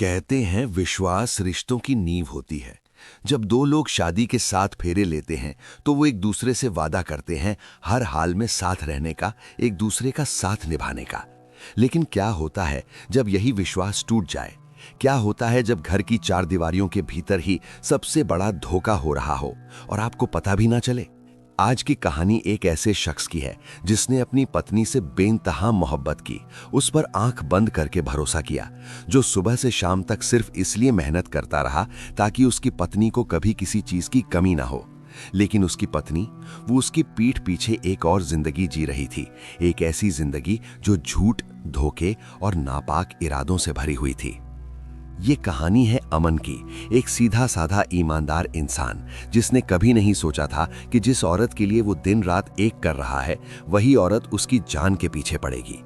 कहते हैं विश्वास रिश्तों की नींव होती है। जब दो लोग शादी के साथ फेरे लेते हैं तो वो एक दूसरे से वादा करते हैं हर हाल में साथ रहने का, एक दूसरे का साथ निभाने का। लेकिन क्या होता है जब यही विश्वास टूट जाए? क्या होता है जब घर की चार दीवारियों के भीतर ही सबसे बड़ा धोखा हो रहा हो और आपको पता भी ना चले? आज की कहानी एक ऐसे शख्स की है जिसने अपनी पत्नी से बेइंतहा मोहब्बत की, उस पर आंख बंद करके भरोसा किया, जो सुबह से शाम तक सिर्फ इसलिए मेहनत करता रहा ताकि उसकी पत्नी को कभी किसी चीज की कमी ना हो। लेकिन उसकी पत्नी, वो उसकी पीठ पीछे एक और जिंदगी जी रही थी, एक ऐसी जिंदगी जो झूठ, धोखे और नापाक इरादों से भरी हुई थी। ये कहानी है अमन की, एक सीधा साधा ईमानदार इंसान जिसने कभी नहीं सोचा था कि जिस औरत के लिए वो दिन रात एक कर रहा है वही औरत उसकी जान के पीछे पड़ेगी।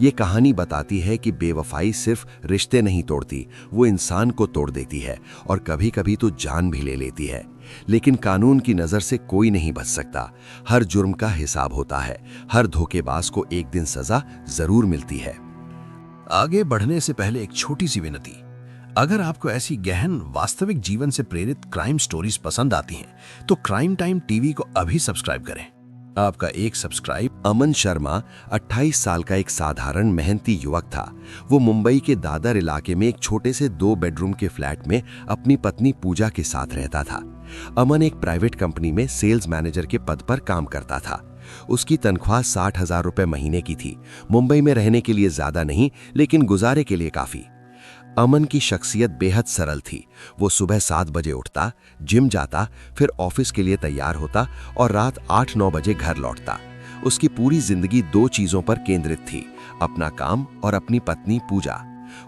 ये कहानी बताती है कि बेवफाई सिर्फ रिश्ते नहीं तोड़ती, वो इंसान को तोड़ देती है और कभी कभी तो जान भी ले लेती है। लेकिन कानून की नजर से कोई नहीं बच सकता। हर जुर्म का हिसाब होता है, हर धोखेबाज को एक दिन सजा जरूर मिलती है। आगे बढ़ने से पहले एक छोटी सी विनती। अगर आपको ऐसी गहन वास्तविक जीवन से प्रेरित क्राइम स्टोरीज पसंद आती हैं, तो क्राइम टाइम टीवी को अभी सब्सक्राइब करें। आपका एक सब्सक्राइब। अमन शर्मा 28 साल का एक साधारण मेहनती युवक था। वो मुंबई के दादर इलाके में एक छोटे से 2 बेडरूम के फ्लैट में अपनी पत्नी पूजा के साथ रहता था। अमन एक प्राइवेट कंपनी में सेल्स मैनेजर के पद पर काम करता था। उसकी तनख्वाह 60,000 रुपए महीने की थी। मुंबई में रहने के लिए ज्यादा नहीं, लेकिन गुजारे के लिए काफी। अमन की शख्सियत बेहद सरल थी। वो सुबह 7 बजे उठता, जिम जाता, फिर ऑफिस के लिए तैयार होता और रात 8-9 बजे घर लौटता। उसकी पूरी जिंदगी 2 चीजों पर केंद्रित थी, अपना काम और अपनी पत्नी पूजा।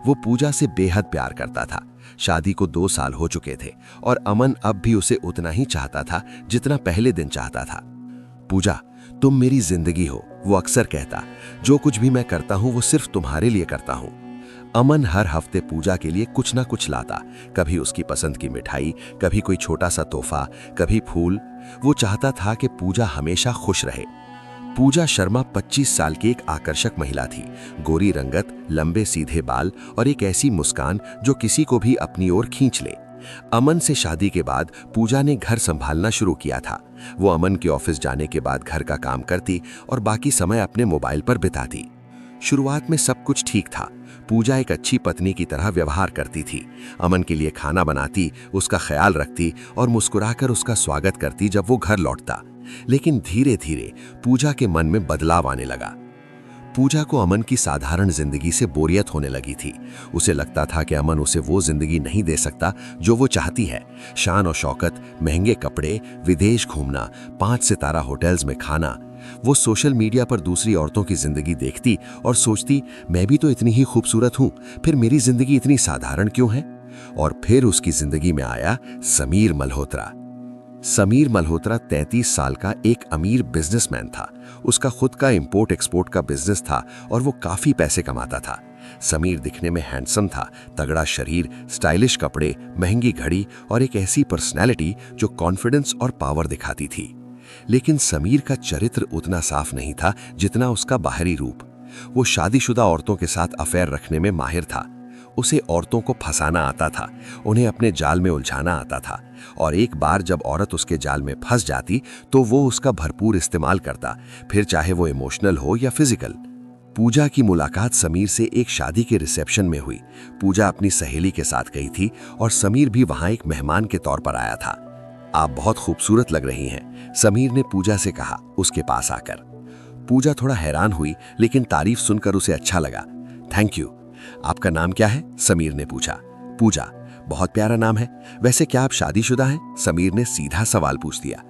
वो पूजा से बेहद प्यार करता था। शादी को 2 साल हो चुके थे और अमन अब भी उसे उतना ही चाहता था जितना पहले दिन चाहता था। पूजा, तुम मेरी जिंदगी हो, वो अक्सर कहता। जो कुछ भी मैं करता हूं वो सिर्फ तुम्हारे लिए करता हूं। अमन हर हफ्ते पूजा के लिए कुछ ना कुछ लाता, कभी उसकी पसंद की मिठाई, कभी कोई छोटा सा तोहफा, कभी फूल। वो चाहता था कि पूजा हमेशा खुश रहे। पूजा शर्मा 25 साल की एक आकर्षक महिला थी। गोरी रंगत, लंबे सीधे बाल और एक ऐसी मुस्कान जो किसी को भी अपनी ओर खींच ले। अमन से शादी के बाद पूजा ने घर संभालना शुरू किया था। वो अमन के ऑफिस जाने के बाद घर का काम करती और बाकी समय अपने मोबाइल पर बिताती। शुरुआत में सब कुछ ठीक था। पूजा एक अच्छी पत्नी की तरह व्यवहार करती थी। अमन के लिए खाना बनाती, उसका ख्याल रखती और मुस्कुराकर उसका स्वागत करती जब वो घर लौटता। लेकिन धीरे धीरे पूजा के मन में बदलाव आने लगा। पूजा को अमन की साधारण जिंदगी से बोरियत होने लगी थी। उसे लगता था कि अमन उसे वो जिंदगी नहीं दे सकता जो वो चाहती है। शान और शौकत, महंगे कपड़े, विदेश घूमना, 5 सितारा होटल्स में खाना। वो सोशल मीडिया पर दूसरी औरतों की जिंदगी देखती और सोचती, मैं भी तो इतनी ही खूबसूरत हूं, फिर मेरी जिंदगी इतनी साधारण क्यों है? और फिर उसकी जिंदगी में आया समीर मल्होत्रा। समीर मल्होत्रा 33 साल का एक अमीर बिजनेसमैन था। उसका खुद का इंपोर्ट एक्सपोर्ट का बिजनेस था और वो काफी पैसे कमाता था। समीर दिखने में हैंडसम था, तगड़ा शरीर, स्टाइलिश कपड़े, महंगी घड़ी और एक ऐसी पर्सनैलिटी जो कॉन्फिडेंस और पावर दिखाती थी। लेकिन समीर का चरित्र उतना साफ नहीं था जितना उसका बाहरी रूप। वो शादीशुदा औरतों के साथ अफेयर रखने में माहिर था। उसे औरतों को फंसाना आता था, उन्हें अपने जाल में उलझाना आता था और एक बार जब औरत उसके जाल में फंस जाती तो वो उसका भरपूर इस्तेमाल करता, फिर चाहे वो इमोशनल हो या फिजिकल। पूजा की मुलाकात समीर से एक शादी के रिसेप्शन में हुई। पूजा अपनी सहेली के साथ गई थी और समीर भी वहां एक मेहमान के तौर पर आया था। आप बहुत खूबसूरत लग रही हैं, समीर ने पूजा से कहा उसके पास आकर। पूजा थोड़ा हैरान हुई, लेकिन तारीफ सुनकर उसे अच्छा लगा। Thank you. आपका नाम क्या है? समीर ने पूछा। पूजा, बहुत प्यारा नाम है। वैसे क्या आप शादीशुदा हैं? समीर ने सीधा सवाल पूछ दिया।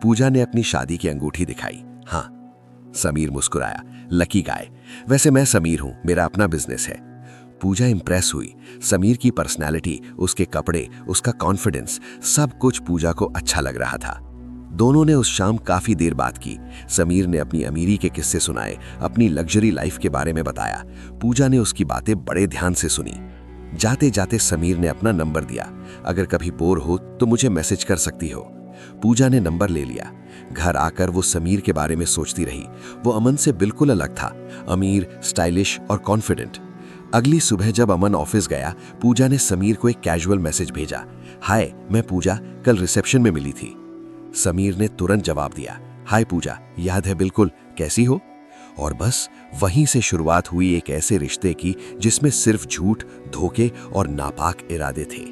पूजा ने अपनी शादी की अंगूठी दिखाई। हाँ। समीर मुस्कुराया। Lucky guy. वैसे मैं समीर हूं, मेरा अपना बिजनेस है। पूजा इंप्रेस हुई। समीर की पर्सनालिटी, उसके कपड़े, उसका कॉन्फिडेंस, सब कुछ पूजा को अच्छा लग रहा था। दोनों ने उस शाम काफी देर बात की। समीर ने अपनी अमीरी के किस्से सुनाए, अपनी लग्जरी लाइफ के बारे में बताया। पूजा ने उसकी बातें बड़े ध्यान से सुनी। जाते जाते समीर ने अपना नंबर दिया। अगर कभी बोर हो तो मुझे मैसेज कर सकती हो। पूजा ने नंबर ले लिया। घर आकर वो समीर के बारे में सोचती रही। वो अमन से बिल्कुल अलग था, अमीर, स्टाइलिश और कॉन्फिडेंट। अगली सुबह जब अमन ऑफिस गया, पूजा ने समीर को एक कैजुअल मैसेज भेजा। हाय, मैं पूजा, कल रिसेप्शन में मिली थी। समीर ने तुरंत जवाब दिया, हाय पूजा, याद है बिल्कुल, कैसी हो? और बस वहीं से शुरुआत हुई एक ऐसे रिश्ते की जिसमें सिर्फ झूठ, धोखे और नापाक इरादे थे।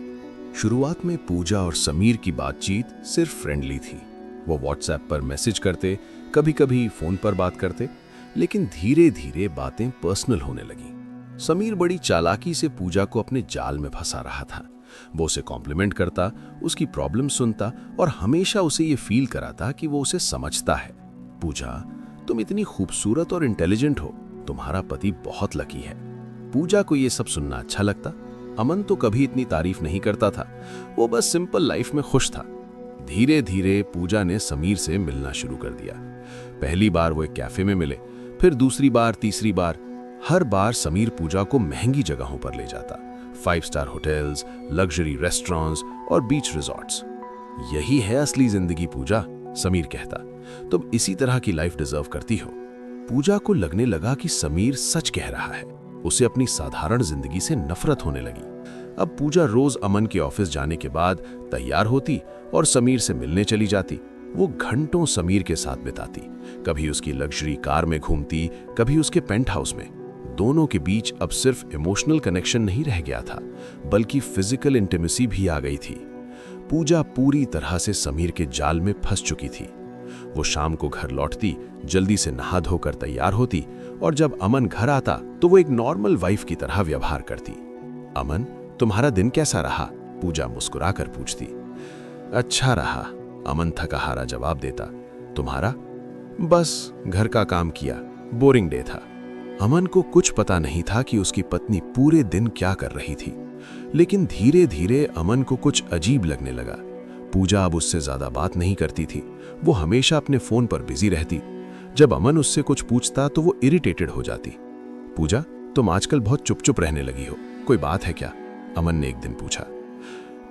शुरुआत में पूजा और समीर की बातचीत सिर्फ फ्रेंडली थी। वो व्हाट्सएप पर मैसेज करते, कभी कभी फोन पर बात करते, लेकिन धीरे धीरे बातें पर्सनल होने लगी। समीर बड़ी चालाकी से पूजा को अपने जाल में फंसा रहा था। वो उसे कॉम्प्लीमेंट करता, उसकी प्रॉब्लम सुनता और हमेशा उसे ये फील कराता कि वो उसे समझता है। पूजा, तुम इतनी खूबसूरत और इंटेलिजेंट हो, तुम्हारा पति बहुत लकी है। पूजा को ये सब सुनना अच्छा लगता। अमन तो कभी इतनी तारीफ नहीं करता था, वो बस सिंपल लाइफ में खुश था। धीरे धीरे पूजा ने समीर से मिलना शुरू कर दिया। पहली बार वो एक कैफे में मिले, फिर दूसरी बार, तीसरी बार। हर बार समीर पूजा को महंगी जगहों पर ले जाता, 5 स्टार होटल्स, लग्जरी रेस्टोरेंट्स और बीच रिजॉर्ट्स। यही है असली जिंदगी पूजा, समीर कहता। तुम इसी तरह की लाइफ डिजर्व करती हो। पूजा को लगने लगा कि समीर सच कह रहा है। उसे अपनी साधारण जिंदगी से नफरत होने लगी। अब पूजा रोज अमन के ऑफिस जाने के बाद तैयार होती और समीर से मिलने चली जाती। वो घंटों समीर के साथ बिताती, कभी उसकी लग्जरी कार में घूमती, कभी उसके पेंट हाउस में। दोनों के बीच अब सिर्फ इमोशनल कनेक्शन नहीं रह गया था, बल्कि फिजिकल इंटीमेसी भी आ गई थी। पूजा पूरी तरह से समीर के जाल में फंस चुकी थी। वो शाम को घर लौटती, जल्दी से नहा धोकर तैयार होती और जब अमन घर आता तो वो एक नॉर्मल वाइफ की तरह व्यवहार करती। अमन, तुम्हारा दिन कैसा रहा? पूजा मुस्कुराकर पूछती। अच्छा रहा, अमन थकाहारा जवाब देता। तुम्हारा? बस घर का काम किया, बोरिंग डे था। अमन को कुछ पता नहीं था कि उसकी पत्नी पूरे दिन क्या कर रही थी, लेकिन धीरे धीरे अमन को कुछ अजीब लगने लगा। पूजा अब उससे ज्यादा बात नहीं करती थी, वो हमेशा अपने फोन पर बिजी रहती। जब अमन उससे कुछ पूछता तो वो इरिटेटेड हो जाती। पूजा, तुम आजकल बहुत चुप चुप रहने लगी हो, कोई बात है क्या? अमन ने एक दिन पूछा।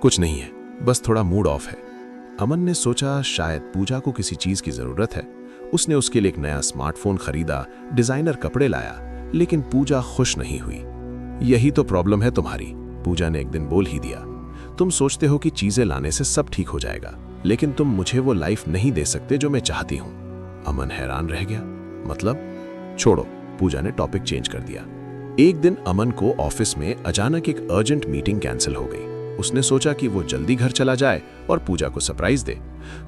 कुछ नहीं है, बस थोड़ा मूड ऑफ है। अमन ने सोचा शायद पूजा को किसी चीज की जरूरत है। उसने उसके लिए एक नया स्मार्टफोन खरीदा, डिजाइनर कपड़े लाया, लेकिन पूजा खुश नहीं हुई। यही तो प्रॉब्लम है तुम्हारी, पूजा ने एक दिन बोल ही दिया। तुम सोचते हो कि चीजें लाने से सब ठीक हो जाएगा, लेकिन तुम मुझे वो लाइफ नहीं दे सकते जो मैं चाहती हूँ। अमन हैरान रह गया। मतलब? छोड़ो, पूजा ने टॉपिक चेंज कर दिया। एक दिन अमन को ऑफिस में अचानक एक अर्जेंट मीटिंग कैंसिल हो गई। उसने सोचा कि वो जल्दी घर चला जाए और पूजा को सरप्राइज दे।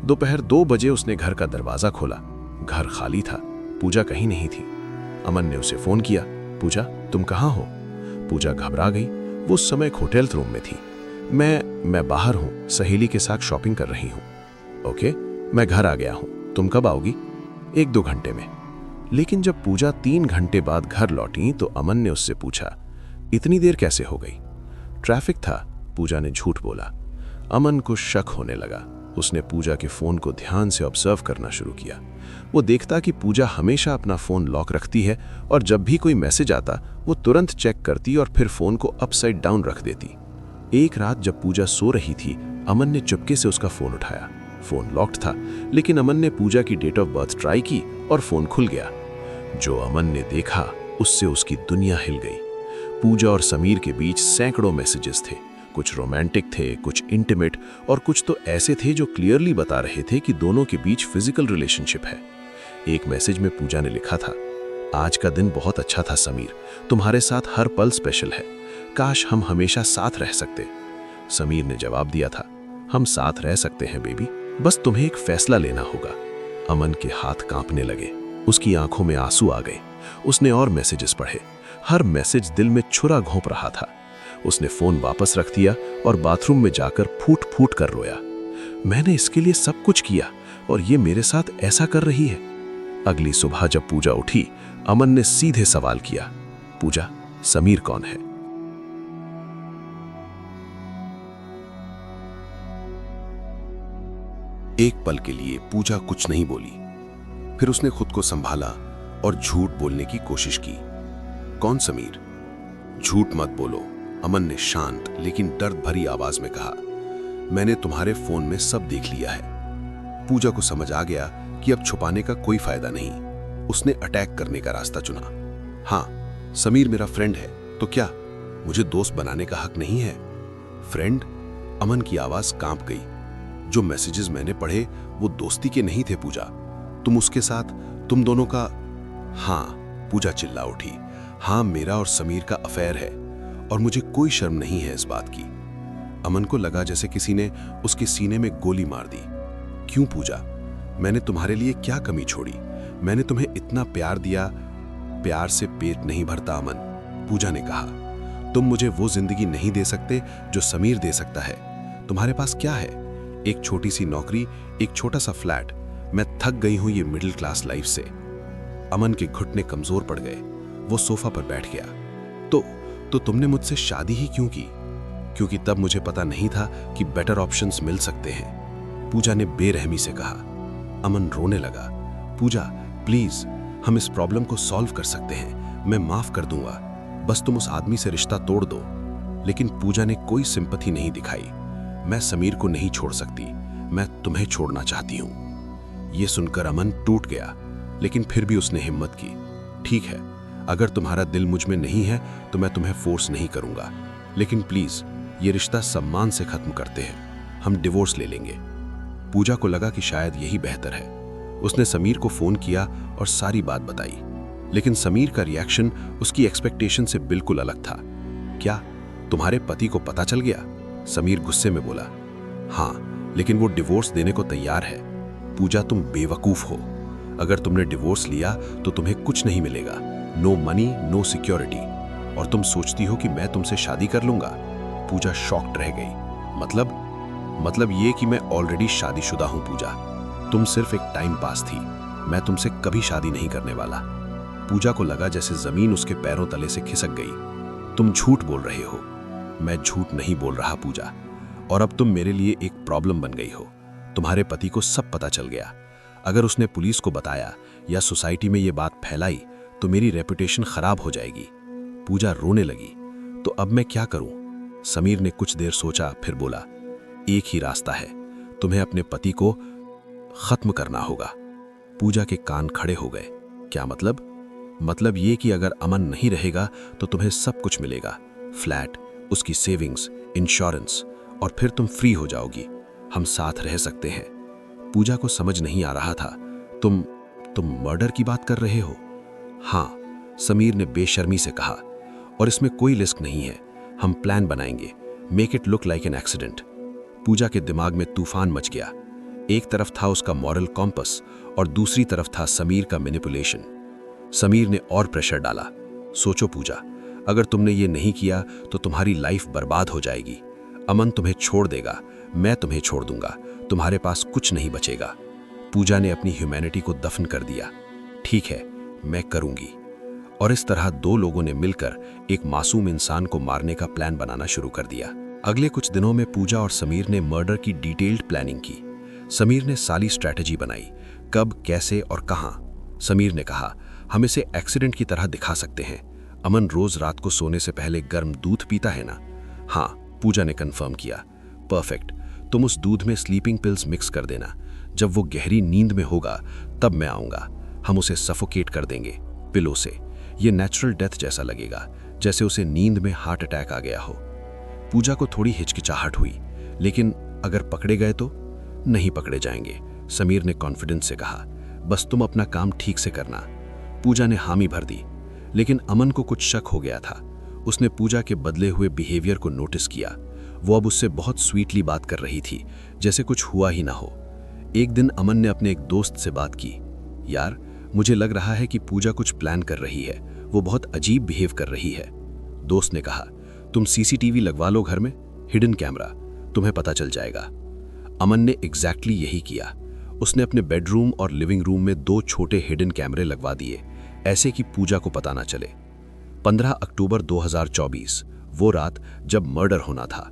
दोपहर 2 बजे उसने घर का दरवाजा खोला। घर खाली था, पूजा कहीं नहीं थी। अमन ने उसे फोन किया। पूजा, तुम कहाँ हो? पूजा घबरा गई। वो उस समय एक होटल रूम में थी। मैं बाहर हूँ, सहेली के साथ शॉपिंग कर रही हूँ। ओके, मैं घर आ गया हूँ, तुम कब आओगी? 1-2 घंटे में। लेकिन जब पूजा 3 घंटे बाद घर लौटी तो अमन ने उससे पूछा, इतनी देर कैसे हो गई? ट्रैफिक था, पूजा ने झूठ बोला। अमन को शक होने लगा। उसने पूजा के फोन को ध्यान से ऑब्जर्व करना शुरू किया। वो देखता कि पूजा हमेशा अपना फोन लॉक रखती है और जब भी कोई मैसेज आता वो तुरंत चेक करती और फिर फोन को अपसाइड डाउन रख देती। एक रात जब पूजा सो रही थी, अमन ने चुपके से उसका फोन उठाया। फोन लॉक्ड था, लेकिन अमन ने पूजा की डेट ऑफ बर्थ ट्राई की और फोन खुल गया। जो अमन ने देखा उससे उसकी दुनिया हिल गई। पूजा और समीर के बीच सैकड़ों मैसेजेस थे। कुछ रोमांटिक थे, कुछ इंटीमेट और कुछ तो ऐसे थे जो क्लियरली बता रहे थे कि दोनों के बीच फिजिकल रिलेशनशिप है। एक मैसेज में पूजा ने लिखा था, आज का दिन बहुत अच्छा था समीर, तुम्हारे साथ हर पल स्पेशल है, काश हम हमेशा साथ रह सकते। समीर ने जवाब दिया था, हम साथ रह सकते हैं बेबी, बस तुम्हें एक फैसला लेना होगा। अमन के हाथ कांपने लगे, उसकी आंखों में आंसू आ गए। उसने और मैसेजेस पढ़े, हर मैसेज दिल में छुरा घोंप रहा था। उसने फोन वापस रख दिया और बाथरूम में जाकर फूट फूट कर रोया। मैंने इसके लिए सब कुछ किया और ये मेरे साथ ऐसा कर रही है। अगली सुबह जब पूजा उठी, अमन ने सीधे सवाल किया, पूजा, समीर कौन है? एक पल के लिए पूजा कुछ नहीं बोली। फिर उसने खुद को संभाला और झूठ बोलने की कोशिश की। कौन समीर? झूठ मत बोलो, अमन ने शांत लेकिन दर्द भरी आवाज में कहा। मैंने तुम्हारे फोन में सब देख लिया है। पूजा को समझ आ गया कि अब छुपाने का कोई फायदा नहीं। उसने अटैक करने का रास्ता चुना। हाँ, समीर मेरा फ्रेंड है, तो क्या मुझे दोस्त बनाने का हक नहीं है? फ्रेंड, अमन की आवाज कांप गई। जो मैसेजेस मैंने पढ़े वो दोस्ती के नहीं थे पूजा। तुम उसके साथ, तुम दोनों का। हाँ, पूजा चिल्ला उठी। हाँ, मेरा और समीर का अफेयर है और मुझे कोई शर्म नहीं है इस बात की। अमन को लगा जैसे किसी ने उसके सीने में गोली मार दी। क्यों पूजा? मैंने तुम्हारे लिए क्या कमी छोड़ी? मैंने तुम्हें इतना प्यार दिया। प्यार से पेट नहीं भरता अमन, पूजा ने कहा। तुम मुझे वो जिंदगी नहीं दे सकते जो समीर दे सकता है। तुम्हारे पास क्या है? एक छोटी सी नौकरी, एक छोटा सा फ्लैट। मैं थक गई हूं ये मिडिल क्लास लाइफ से। अमन के घुटने कमजोर पड़ गए। वो सोफा पर बैठ गया। तो तुमने मुझसे शादी ही क्यों की? क्योंकि तब मुझे पता नहीं था कि बेटर ऑप्शंस मिल सकते हैं, पूजा ने बेरहमी से कहा। अमन रोने लगा। पूजा प्लीज, हम इस प्रॉब्लम को सॉल्व कर सकते हैं। मैं माफ कर दूंगा, बस तुम उस आदमी से रिश्ता तोड़ दो। लेकिन पूजा ने कोई सिंपैथी नहीं दिखाई। मैं समीर को नहीं छोड़ सकती, मैं तुम्हें छोड़ना चाहती हूं। यह सुनकर अमन टूट गया, लेकिन फिर भी उसने हिम्मत की। ठीक है, अगर तुम्हारा दिल मुझ में नहीं है तो मैं तुम्हें फोर्स नहीं करूंगा, लेकिन प्लीज ये रिश्ता सम्मान से खत्म करते हैं। हम डिवोर्स ले लेंगे। पूजा को लगा कि शायद यही बेहतर है। उसने समीर को फोन किया और सारी बात बताई, लेकिन समीर का रिएक्शन उसकी एक्सपेक्टेशन से बिल्कुल अलग था। क्या तुम्हारे पति को पता चल गया? समीर गुस्से में बोला। हाँ, लेकिन वो डिवोर्स देने को तैयार है। पूजा, तुम बेवकूफ हो। अगर तुमने डिवोर्स लिया तो तुम्हें कुछ नहीं मिलेगा। No money, no security. और तुम सोचती हो कि मैं तुमसे शादी कर लूंगा? पूजा शॉक्ड रह गई। मतलब ये कि मैं ऑलरेडी शादीशुदा हूं पूजा। तुम सिर्फ एक टाइम पास थी। मैं तुमसे कभी शादी नहीं करने वाला। पूजा को लगा जैसे जमीन उसके पैरों तले से खिसक गई। तुम झूठ बोल रहे हो। मैं झूठ नहीं बोल रहा पूजा, और अब तुम मेरे लिए एक प्रॉब्लम बन गई हो। तुम्हारे पति को सब पता चल गया। अगर उसने पुलिस को बताया या सोसाइटी में ये बात फैलाई तो मेरी रेपुटेशन खराब हो जाएगी। पूजा रोने लगी। तो अब मैं क्या करूं? समीर ने कुछ देर सोचा, फिर बोला, एक ही रास्ता है, तुम्हें अपने पति को खत्म करना होगा। पूजा के कान खड़े हो गए। क्या मतलब? मतलब ये कि अगर अमन नहीं रहेगा तो तुम्हें सब कुछ मिलेगा, फ्लैट, उसकी सेविंग्स, इंश्योरेंस, और फिर तुम फ्री हो जाओगी। हम साथ रह सकते हैं। पूजा को समझ नहीं आ रहा था। तुम मर्डर की बात कर रहे हो? हाँ, समीर ने बेशर्मी से कहा, और इसमें कोई रिस्क नहीं है। हम प्लान बनाएंगे, make it look like an accident. Pooja के दिमाग में तूफान मच गया। एक तरफ था उसका मॉरल कॉम्पस और दूसरी तरफ था समीर का मैनिपुलेशन। समीर ने और प्रेशर डाला। सोचो पूजा, अगर तुमने ये नहीं किया तो तुम्हारी लाइफ बर्बाद हो जाएगी। अमन तुम्हें छोड़ देगा, मैं तुम्हें छोड़ दूंगा, तुम्हारे पास कुछ नहीं बचेगा। पूजा ने अपनी ह्यूमैनिटी को दफन कर दिया। ठीक है, मैं करूंगी। और इस तरह दो लोगों ने मिलकर एक मासूम इंसान को मारने का प्लान बनाना शुरू कर दिया। अगले कुछ दिनों में पूजा और समीर ने मर्डर की डिटेल्ड प्लानिंग की। समीर ने सारी स्ट्रैटेजी बनाई, कब, कैसे और कहां। समीर ने कहा, हम इसे एक्सीडेंट की तरह दिखा सकते हैं। अमन रोज रात को सोने से पहले गर्म दूध पीता है ना? हाँ, पूजा ने कंफर्म किया। परफेक्ट, तुम उस दूध में स्लीपिंग पिल्स मिक्स कर देना। जब वो गहरी नींद में होगा तब मैं आऊंगा। हम उसे सफोकेट कर देंगे पिलो से। ये नेचुरल डेथ जैसा लगेगा, जैसे उसे नींद में हार्ट अटैक आ गया हो। पूजा को थोड़ी हिचकिचाहट हुई, लेकिन अगर पकड़े गए तो? नहीं पकड़े जाएंगे, समीर ने कॉन्फिडेंस से कहा। बस तुम अपना काम ठीक से करना। पूजा ने हामी भर दी, लेकिन अमन को कुछ शक हो गया था। उसने पूजा के बदले हुए बिहेवियर को नोटिस किया। वो अब उससे बहुत स्वीटली बात कर रही थी, जैसे कुछ हुआ ही ना हो। एक दिन अमन ने अपने एक दोस्त से बात की। यार, मुझे लग रहा है कि पूजा कुछ प्लान कर रही है, वो बहुत अजीब बिहेव कर रही है। दोस्त ने कहा, तुम सीसीटीवी लगवा लो घर में, हिडन कैमरा, तुम्हें पता चल जाएगा। अमन ने एग्जैक्टली यही किया। उसने अपने बेडरूम और लिविंग रूम में 2 छोटे हिडन कैमरे लगवा दिए, ऐसे कि पूजा को पता ना चले। 15 अक्टूबर 2024, वो रात जब मर्डर होना था।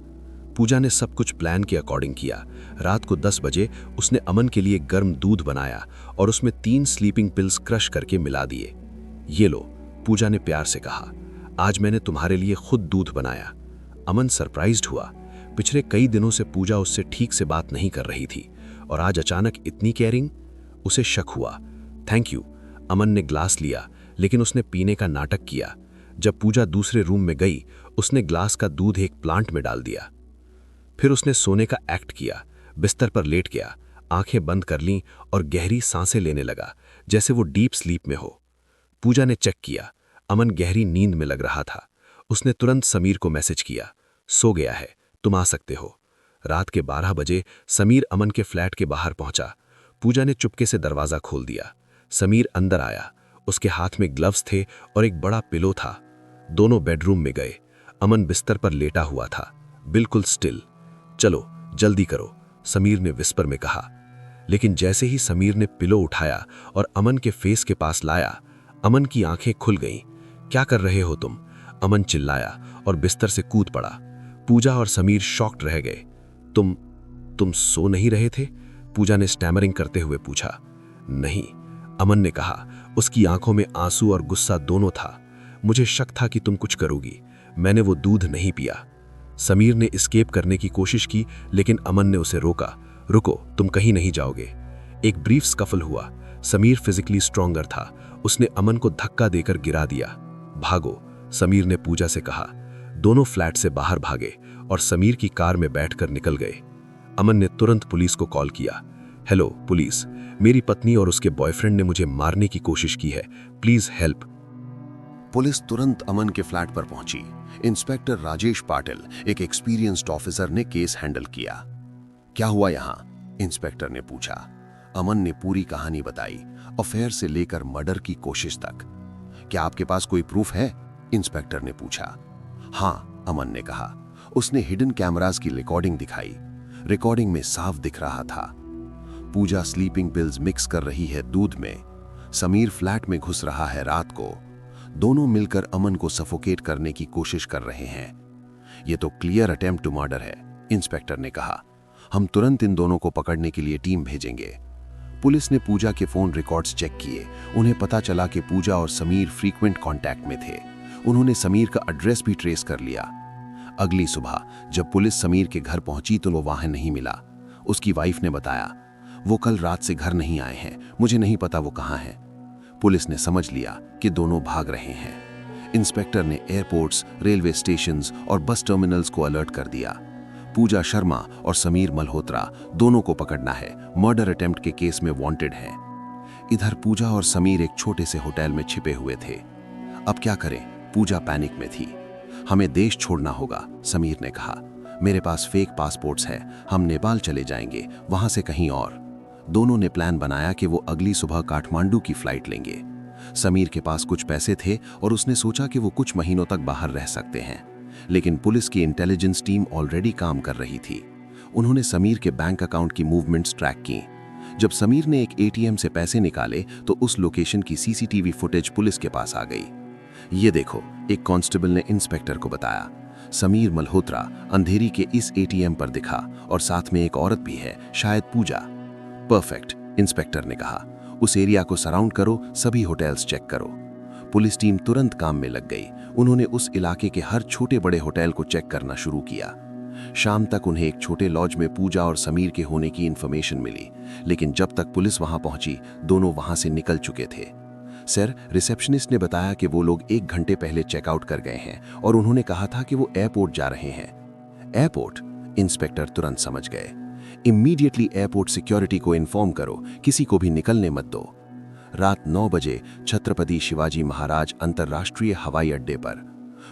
पूजा ने सब कुछ प्लान के अकॉर्डिंग किया। रात को 10 बजे उसने अमन के लिए गर्म दूध बनाया और उसमें 3 स्लीपिंग पिल्स क्रश करके मिला दिए। ये लो, पूजा ने प्यार से कहा, आज मैंने तुम्हारे लिए खुद दूध बनाया। अमन सरप्राइज्ड हुआ। पिछले कई दिनों से पूजा उससे ठीक से बात नहीं कर रही थी, और आज अचानक इतनी केयरिंग। उसे शक हुआ। Thank you. अमन ने ग्लास लिया, लेकिन उसने पीने का नाटक किया। जब पूजा दूसरे रूम में गई, उसने ग्लास का दूध एक प्लांट में डाल दिया। फिर उसने सोने का एक्ट किया, बिस्तर पर लेट गया, आंखें बंद कर लीं और गहरी सांसें लेने लगा, जैसे वो डीप स्लीप में हो। पूजा ने चेक किया, अमन गहरी नींद में लग रहा था। उसने तुरंत समीर को मैसेज किया, सो गया है, तुम आ सकते हो। रात के 12 बजे समीर अमन के फ्लैट के बाहर पहुंचा। पूजा ने चुपके से दरवाजा खोल दिया। समीर अंदर आया। उसके हाथ में ग्लव्स थे और एक बड़ा पिलो था। दोनों बेडरूम में गए। अमन बिस्तर पर लेटा हुआ था, बिल्कुल स्टिल। चलो जल्दी करो, समीर ने विस्पर में कहा। लेकिन जैसे ही समीर ने पिलो उठाया और अमन के फेस के पास लाया, अमन की आंखें खुल गईं। क्या कर रहे हो तुम? अमन चिल्लाया और बिस्तर से कूद पड़ा। पूजा और समीर शॉक्ड रह गए। तुम सो नहीं रहे थे? पूजा ने स्टैमरिंग करते हुए पूछा। नहीं, अमन ने कहा। उसकी आंखों में आंसू और गुस्सा दोनों था। मुझे शक था कि तुम कुछ करोगी। मैंने वो दूध नहीं पिया। समीर ने एस्केप करने की कोशिश की, लेकिन अमन ने उसे रोका। रुको, तुम कहीं नहीं जाओगे। एक ब्रीफ स्कफल हुआ। समीर फिजिकली स्ट्रॉन्गर था। उसने अमन को धक्का देकर गिरा दिया। भागो, समीर ने पूजा से कहा। दोनों फ्लैट से बाहर भागे और समीर की कार में बैठकर निकल गए। अमन ने तुरंत पुलिस को कॉल किया। हेलो पुलिस, मेरी पत्नी और उसके बॉयफ्रेंड ने मुझे मारने की कोशिश की है, प्लीज हेल्प। पुलिस तुरंत अमन के फ्लैट पर पहुंची। इंस्पेक्टर राजेश पाटिल, एक एक्सपीरियंस्ड ऑफिसर, ने केस हैंडल किया। क्या हुआ यहां? इंस्पेक्टर ने पूछा। अमन ने पूरी कहानी बताई, अफेयर से लेकर मर्डर की कोशिश तक। क्या आपके पास कोई प्रूफ है? इंस्पेक्टर ने पूछा। हाँ, अमन ने कहा। उसने हिडन कैमरास की रिकॉर्डिंग दिखाई। रिकॉर्डिंग में साफ दिख रहा था पूजा स्लीपिंग पिल्स मिक्स कर रही है दूध में। समीर फ्लैट में घुस रहा है रात को। दोनों मिलकर अमन को सफोकेट करने की कोशिश कर रहे हैं। यह तो क्लियर अटेम्प्ट टू मर्डर है, इंस्पेक्टर ने कहा। हम तुरंत इन दोनों को पकड़ने के लिए टीम भेजेंगे। पुलिस ने पूजा के फोन रिकॉर्ड्स चेक किए। उन्हें पता चला कि पूजा और समीर फ्रीक्वेंट कांटेक्ट में थे। उन्होंने समीर का एड्रेस भी ट्रेस कर लिया। अगली सुबह जब पुलिस समीर के घर पहुंची तो वो वहां नहीं मिला। उसकी वाइफ ने बताया, वो कल रात से घर नहीं आए हैं, मुझे नहीं पता वो कहां हैं। पुलिस ने समझ लिया कि दोनों भाग रहे हैं। इंस्पेक्टर ने एयरपोर्ट्स, रेलवे स्टेशंस और बस टर्मिनल्स को अलर्ट कर दिया। पूजा शर्मा और समीर मल्होत्रा दोनों को पकड़ना है, मर्डर अटेम्प्ट के केस में वांटेड हैं। इधर पूजा और समीर एक छोटे से होटल में छिपे हुए थे। अब क्या करें? पूजा पैनिक में थी। हमें देश छोड़ना होगा, समीर ने कहा। मेरे पास फेक पासपोर्ट्स हैं, हम नेपाल चले जाएंगे, वहां से कहीं और। दोनों ने प्लान बनाया कि वो अगली सुबह काठमांडू की फ्लाइट लेंगे। समीर के पास कुछ पैसे थे और उसने सोचा कि वो कुछ महीनों तक बाहर रह सकते हैं। लेकिन पुलिस की इंटेलिजेंस टीम ऑलरेडी काम कर रही थी। उन्होंने समीर के बैंक अकाउंट की मूवमेंट्स ट्रैक की। जब समीर ने एक एटीएम से पैसे निकाले तो उस लोकेशन की सीसीटीवी फुटेज पुलिस के पास आ गई। ये देखो, एक कांस्टेबल ने इंस्पेक्टर को बताया। समीर मल्होत्रा अंधेरी के इस एटीएम पर दिखा और साथ में एक औरत भी है, शायद पूजा। परफेक्ट, इंस्पेक्टर ने कहा। उस एरिया को सराउंड करो, सभी होटल्स चेक करो। पुलिस टीम तुरंत काम में लग गई। उन्होंने उस इलाके के हर छोटे बड़े होटल को चेक करना शुरू किया। शाम तक उन्हें एक छोटे लॉज में पूजा और समीर के होने की इंफॉर्मेशन मिली, लेकिन जब तक पुलिस वहां पहुंची दोनों वहां से निकल चुके थे। सर, रिसेप्शनिस्ट ने बताया कि वो लोग 1 घंटे पहले चेकआउट कर गए हैं और उन्होंने कहा था कि वो एयरपोर्ट जा रहे हैं। एयरपोर्ट? इंस्पेक्टर तुरंत समझ गए। इमीडिएटली एयरपोर्ट सिक्योरिटी को इन्फॉर्म करो, किसी को भी निकलने मत दो। रात 9 बजे छत्रपति शिवाजी महाराज अंतर्राष्ट्रीय हवाई अड्डे पर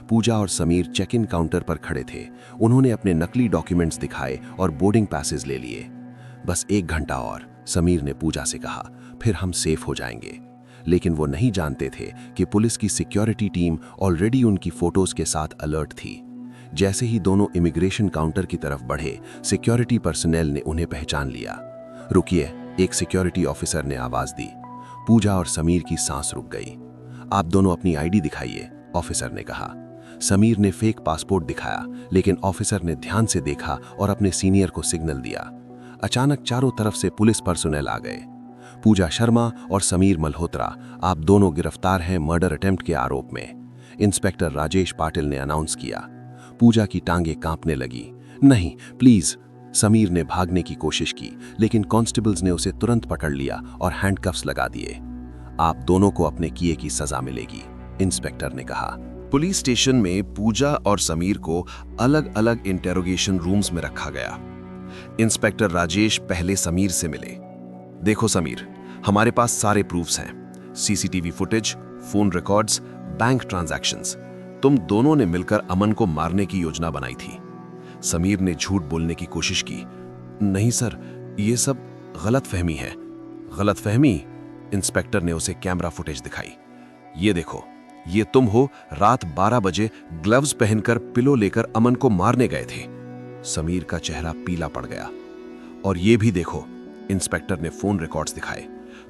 पूजा और समीर चेक इन काउंटर पर खड़े थे। उन्होंने अपने नकली डॉक्यूमेंट्स दिखाए और बोर्डिंग पैसेज ले लिए। बस 1 घंटा और, समीर ने पूजा से कहा, फिर हम सेफ हो जाएंगे। लेकिन वो नहीं जानते थे कि पुलिस की सिक्योरिटी टीम ऑलरेडी उनकी फोटोज के साथ अलर्ट थी। जैसे ही दोनों इमिग्रेशन काउंटर की तरफ बढ़े, सिक्योरिटी पर्सनेल ने उन्हें पहचान लिया। रुकिए, एक सिक्योरिटी ऑफिसर ने आवाज दी। पूजा और समीर की सांस रुक गई। आप दोनों अपनी आईडी दिखाइए, ऑफिसर ने कहा। समीर ने फेक पासपोर्ट दिखाया, लेकिन ऑफिसर ने ध्यान से देखा और अपने सीनियर को सिग्नल दिया। अचानक चारों तरफ से पुलिस पर्सनेल आ गए। पूजा शर्मा और समीर मल्होत्रा, आप दोनों गिरफ्तार हैं मर्डर अटेम्प्ट के आरोप में, इंस्पेक्टर राजेश पाटिल ने अनाउंस किया। पूजा की टांगें कांपने लगी। नहीं, प्लीज। समीर ने भागने की कोशिश की, लेकिन कांस्टेबल्स ने उसे तुरंत पकड़ लिया और हैंडकफ्स लगा दिए। आप दोनों को अपने किए की सजा मिलेगी, इंस्पेक्टर ने कहा। पुलिस स्टेशन में पूजा और समीर को अलग अलग इंटेरोगेशन रूम्स में रखा गया। इंस्पेक्टर राजेश पहले समीर से मिले। देखो समीर, हमारे पास सारे प्रूफ्स हैं, CCTV footage, phone records, bank transactions. तुम दोनों ने मिलकर अमन को मारने की योजना बनाई थी। समीर ने झूठ बोलने की कोशिश की। नहीं सर, ये सब गलतफहमी है। गलतफहमी? इंस्पेक्टर ने उसे कैमरा फुटेज दिखाई। ये देखो, ये तुम हो रात 12 बजे ग्लव्स पहनकर पिलो लेकर अमन को मारने गए थे। समीर का चेहरा पीला पड़ गया। और ये भी देखो, इंस्पेक्टर ने फोन रिकॉर्ड्स दिखाए।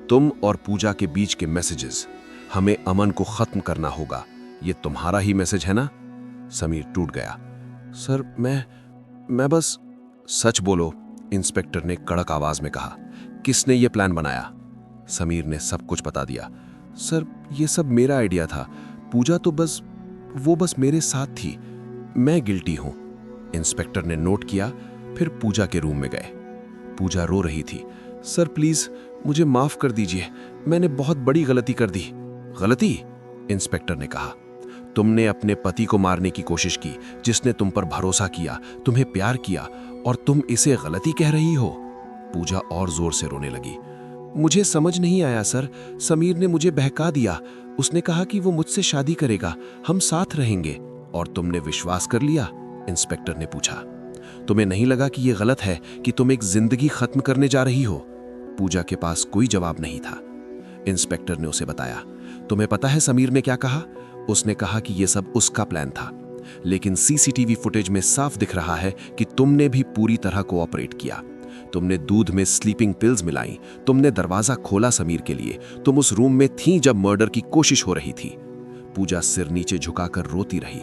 तुम और पूजा के बीच के मैसेजेस। हमें अमन को खत्म करना होगा, ये तुम्हारा ही मैसेज है ना? समीर टूट गया। सर मैं बस। सच बोलो, इंस्पेक्टर ने कड़क आवाज में कहा। किसने ये प्लान बनाया? समीर ने सब कुछ बता दिया। सर, ये सब मेरा आइडिया था। पूजा तो बस मेरे साथ थी। मैं गिल्टी हूं। इंस्पेक्टर ने नोट किया, फिर पूजा के रूम में गए। पूजा रो रही थी। सर प्लीज मुझे माफ कर दीजिए, मैंने बहुत बड़ी गलती कर दी। गलती? इंस्पेक्टर ने कहा। तुमने अपने पति को मारने की कोशिश की, जिसने तुम पर भरोसा किया, तुम्हें प्यार किया, और तुम इसे गलती कह रही हो? पूजा और जोर से रोने लगी। मुझे समझ नहीं आया सर, समीर ने मुझे बहका दिया। उसने कहा कि वो मुझसे शादी करेगा, हम साथ रहेंगे। और तुमने विश्वास कर लिया? इंस्पेक्टर ने पूछा। तुम्हें नहीं लगा कि यह गलत है कि तुम एक जिंदगी खत्म करने जा रही हो? पूजा के पास कोई जवाब नहीं था। इंस्पेक्टर ने उसे बताया। तुम्हें पता है समीर ने क्या कहा? उसने कहा कि यह सब उसका प्लान था, लेकिन सीसीटीवी फुटेज में साफ दिख रहा है कि तुमने भी पूरी तरह कोऑपरेट किया। तुमने दूध में स्लीपिंग पिल्स मिलाई, तुमने दरवाजा खोला समीर के लिए, तुम उस रूम में थीं जब मर्डर की कोशिश हो रही थी। पूजा सिर नीचे झुकाकर रोती रही।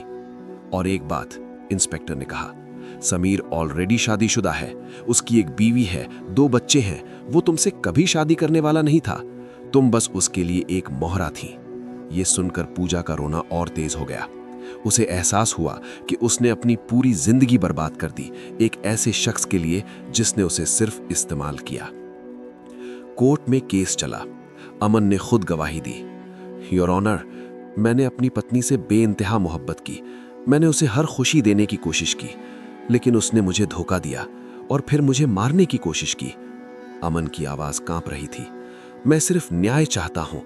और एक बात, इंस्पेक्टर ने कहा, समीर ऑलरेडी शादीशुदा है, उसकी एक बीवी है, 2 बच्चे हैं। वो तुमसे कभी शादी करने वाला नहीं था। तुम बस उसके लिए एक मोहरा थी। ये सुनकर पूजा का रोना और तेज हो गया। उसे एहसास हुआ कि उसने अपनी पूरी जिंदगी बर्बाद कर दी, एक ऐसे शख्स के लिए जिसने उसे सिर्फ इस्तेमाल किया। कोर्ट में केस चला। अमन ने खुद गवाही दी। योर ऑनर, मैंने अपनी पत्नी से बेइंतहा मोहब्बत की। मैंने उसे हर खुशी देने की कोशिश की, लेकिन उसने मुझे धोखा दिया और फिर मुझे मारने की कोशिश की। अमन की आवाज कांप रही थी। मैं सिर्फ न्याय चाहता हूं।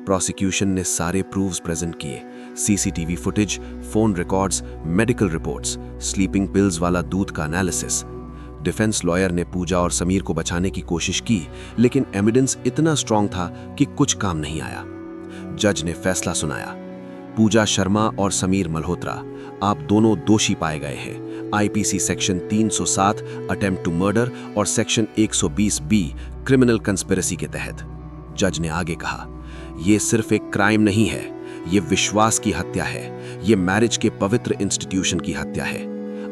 प्रोसिक्यूशन ने सारे प्रूफ्स प्रेजेंट किए, CCTV footage, phone records, medical reports, sleeping pills वाला दूध का एनालिसिस। डिफेंस लॉयर ने पूजा और समीर को बचाने की कोशिश की, लेकिन एविडेंस इतना स्ट्रांग था कि कुछ काम नहीं आया। जज ने फैसला सुनाया। पूजा शर्मा और समीर मल्होत्रा, आप दोनों दोषी पाए गए हैं IPC section 307 attempt to murder और सेक्शन 120 बी क्रिमिनल कंस्पिरेसी के तहत। जज ने आगे कहा, यह सिर्फ एक क्राइम नहीं है, यह विश्वास की हत्या है, यह मैरिज के पवित्र इंस्टीट्यूशन की हत्या है।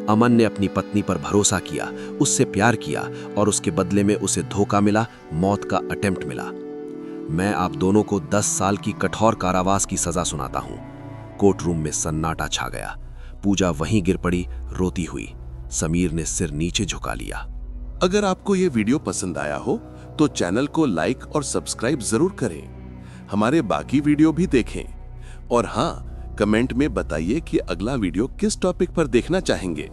अमन ने अपनी पत्नी पर भरोसा किया, उससे प्यार किया, और उसके बदले में उसे धोखा मिला, मौत का अटेम्प्ट मिला। मैं आप दोनों को 10 साल की कठोर कारावास की सजा सुनाता हूं। कोर्ट रूम में सन्नाटा छा गया। पूजा वहीं गिर पड़ी, रोती हुई। समीर ने सिर नीचे झुका लिया। अगर आपको ये वीडियो पसंद आया हो तो चैनल को लाइक और सब्सक्राइब जरूर करें। हमारे बाकी वीडियो भी देखें, और हाँ, कमेंट में बताइए कि अगला वीडियो किस टॉपिक पर देखना चाहेंगे।